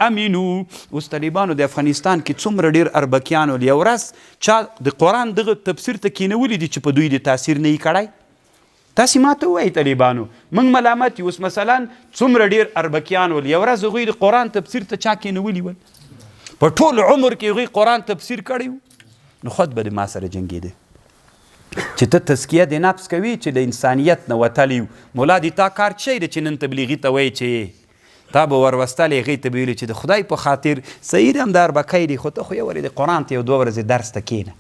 افامنوا. اوس طالبانو د افغانستان کې څومره ډېر اربکیان ول، یو ورځ چا د قرآن دغه تفسیر ته کینولی دي چې په دوی د تاثیر نه یې کړی؟ تاسې ما ته ووایئ طالبانو موږ ملامت یو. اوس مثلا څومره ډېر اربکیان ول، یو ورځ هغوی د قرآن تفسیر ته چا کینولی ول؟ په ټول عمر کې هغوی قرآن تفسیر کړی و. نو خود به د ما سره جنګېده چې ته تزکیه د نفس کوي چې د انسانیت نه وتلی و. ملا دې تا کار څه دی چې نن تبلیغي ته وایي چې تا به وروستلی هغې ته به ویلي چې د خدای په خاطر صحیح هم د اربکی دی، خو ته خو یو ورې د قرآن ته یو 2 ورځې درس ته کښېنه.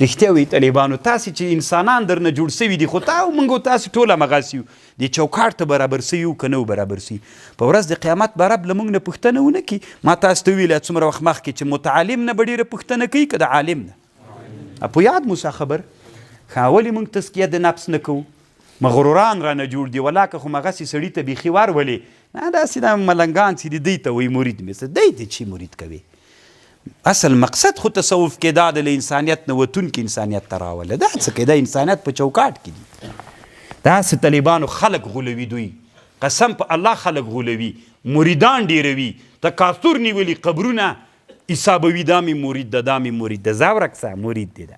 رښتیا وایي طالبانو تاسې چې انسانان درنه جوړ سوي دي، خو تا او موږ او تاسې ټول همغسې یو، د چوکاټ ته برابر سوي یو که نه برابر سوي. په ورځ د قیامت به رب له موږ نه پوښتنه ونه کړي. ما تاسو ته ویلي څومره وخت مخکې چې متعلم نه به ډېره پوښتنه کوي که د عالم نه. په یاد موسی خبر ولې موږ تزکیه د نفس نه کوو؟ مغروران رانه جوړ دي، ولاکه خو مغسې سړي ته بیخي ورولې داسې دا ملنګان چې دي دوی ته وایي مرید مې څه دی چې مرید کوي. اصل مقصد خو تصوف کې دا د له انسانیت نه وتونکي انسانیت ته راوله. دا څه کوي؟ دا انسانیت په چوکاټ کې دي. داسې طالبانو خلق غولوي، دوی قسم په الله خلق غولوي، مریدان ډېروي، تکاثر نیولي قبرونه حسابوي دا مې مرید ده دا مې مرید ده. ځه ورکسه مرید دی ده.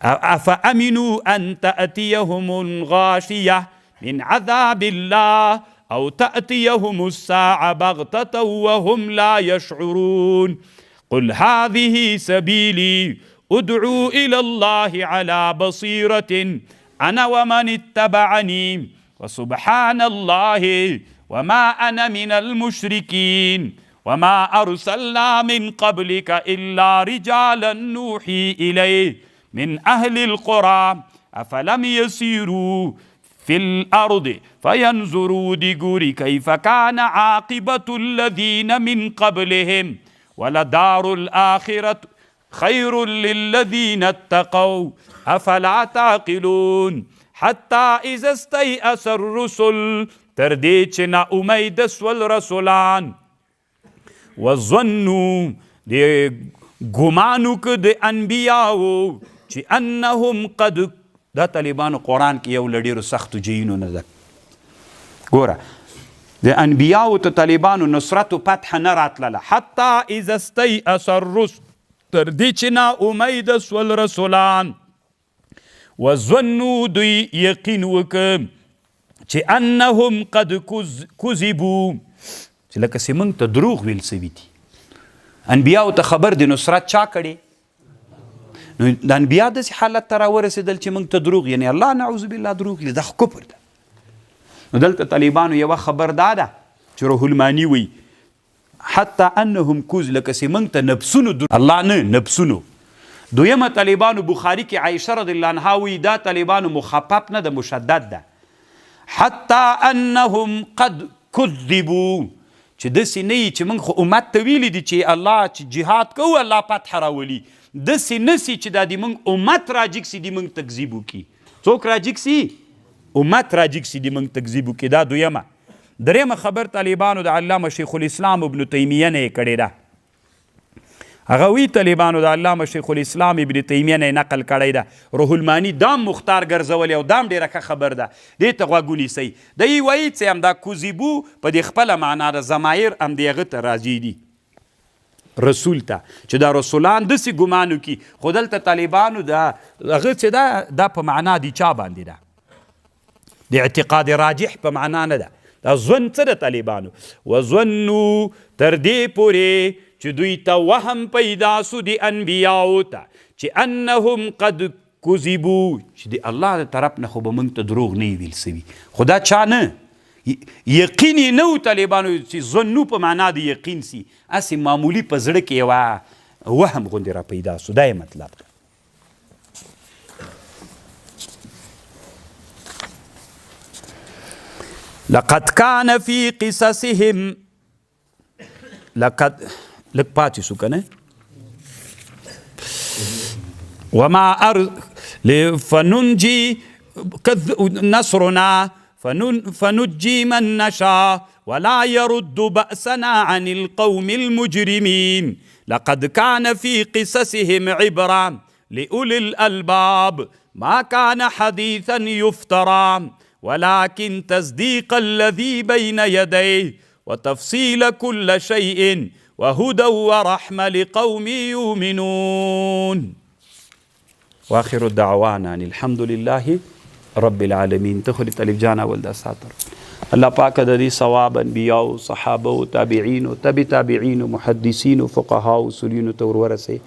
افامنوا ان تأتيهم الغاشية من عذاب الله او تأتيهم الساعة بغتة وهم لا يشعرون. قل هذه سبيلي ادعو إلى الله على بصيرة أنا ومن اتبعني وسبحان الله وما أنا من المشركين وما أرسلنا من قبلك إلا رجالا نوحي إليه من أهل القرى أفلم يسيروا في الأرض فينظروا دقوري كيف كان عاقبة الذين من قبلهم ولدار الآخرة خير للذين اتقوا أفلا تعقلون. حتى إذا استيأس الرسل تردي چې نا امید سول رسولان وظنوا دي ګمانو که د انبیاو چې انهم قد دا طالبانو قرآن کې یو له ډېرو سختو جیینو نه ده. ګوره د انبیاو ته طالبانو نصرت و فتح نه راتلله. حتی اذا استیأس الرسل تر دې چې نا امیده سول رسولان وظنوا دوی یقین وکړه چې انهم قد کذبوا چې لکه چې موږ ته دروغ ویل سوي دي. انبیاو ته خبر د نصرت چا کړي؟ نو د انبیا داسې حالت ته راورسېدل چې موږ ته دروغ، یعنی الله نعوذ بالله دروغ ویلي، دا خو کفر ده. نو دلته طالبانو یوه خبر دا ده چې روح المانی وی حتی انهم کوز لکه چې موږ ته نفسونو الله نه نفسونو. دویمه طالبانو بخاري کې عایشه رضی الله عنها وی دا طالبانو مخفف نه ده مشدد ده. حتی انهم قد کذبوا چې داسې نه وي چې موږ خو امت ته ویلي دي چې الله چې جهاد کوو الله فتح راولي، داسې نه سي چې دا د موږ امت راجګ سي د موږ تکذیب وکړي. څوک راجګ سي؟ امت راجګ سي د موږ تکذیب وکړي. دا دویمه. درېیمه خبر طالبانو د علامه شیخ الاسلام ابن تیمیه نه یې کړې ده. هغه وی طالبانو د علامه شیخ الاسلام ابن تیمیه نه نقل کړی ده. روح المانی دام مختار ګرځولی او دام ډېره ښه خبر ده، دې ته غوږ ونیسئ. دی وایي چې همدا کذبو په دې خپله معنا د ضمایر همدې هغه ته راځي دي رسول ته چې دا رسولان داسې ګمان وکړي. خو دلته طالبانو د هغه چې دا په معنا د چا باندې ده؟ د اعتقاد راجح په معنا نه ده. دا ظن څه ده طالبانو؟ وظنو تر دې پورې چې دوی ته وهم پیدا سو د انبیاو ته چې انهم قد کذبو چې د الله د طرف نه خو به موږ ته دروغ نه ویل سوي. خو دا چا نه یقین یې نه و طالبانو چې ظنو په معنا د یقین سي، هسې معمولي په زړه کې یوه وهم غوندې را پیدا سو. دا یې مطلب ده. لقد كان في قصصهم لقد لك پاتې سو که نه وما فننجي نصرنا فنجي من نشاء ولا يرد بأسنا عن القوم المجرمين. لقد كان في قصصهم عبرة لأولي الألباب ما كان حديثا يفترى ولكن تصديق الذي بين يديه وتفصيل كل شيء وهدى ورحمة لقوم يؤمنون. واخر دعوانا ان الحمد لله رب العالمين. تخلي الف جانا ولد ساتر الله پاک د دې ثواب انبیاء او صحابه او تابعین او تبع تابعین او محدثین او فقها او اصولین او ورسه